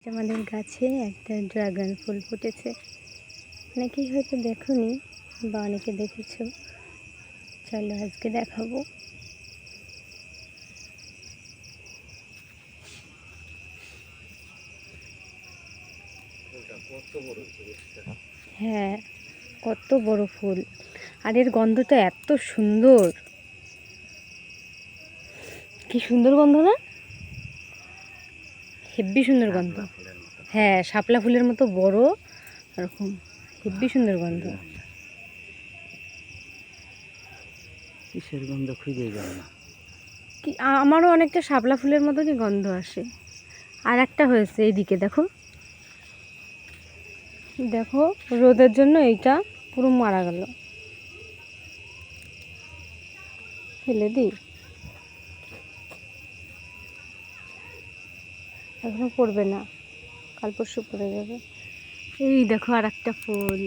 আমাদের গাছে একটা ড্রাগন ফুল ফুটেছে। অনেকেই হয়তো দেখোনি বা অনেকে দেখেছো, চলো আজকে দেখাবো। হ্যাঁ, কত বড় ফুল, আর এর গন্ধটা এত সুন্দর, কি সুন্দর গন্ধ না? হেব্বি সুন্দর গন্ধ। হ্যাঁ, শাপলা ফুলের মতো বড়, এরকম হেব্বি সুন্দর গন্ধ। কিসের গন্ধ খুঁজে গেল না? কি আমারও অনেকটা শাপলা ফুলের মতনই গন্ধ আসে। আর একটা হয়েছে এইদিকে, দেখো দেখো, রোদের জন্য এইটা পুরো মারা গেল। ফেলে দিই, এখনো পড়বে না, কাল পরশু পড়ে যাবে। এই দেখো আর একটা ফুল,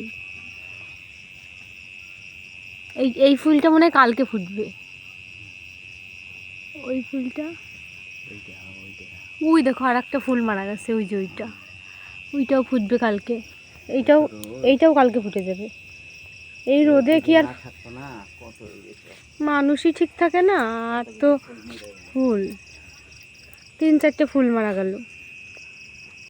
এই ফুলটা মনে হয় কালকে ফুটবে। ওই ফুলটা, ওই দেখো আর একটা ফুল মারা গেছে, ওই যে ওইটাও ফুটবে কালকে। এইটাও কালকে ফুটে যাবে। এই রোদে কি আর মানুষই ঠিক থাকে না, আর তো ফুল 3-4টে ফুল মারা গেল।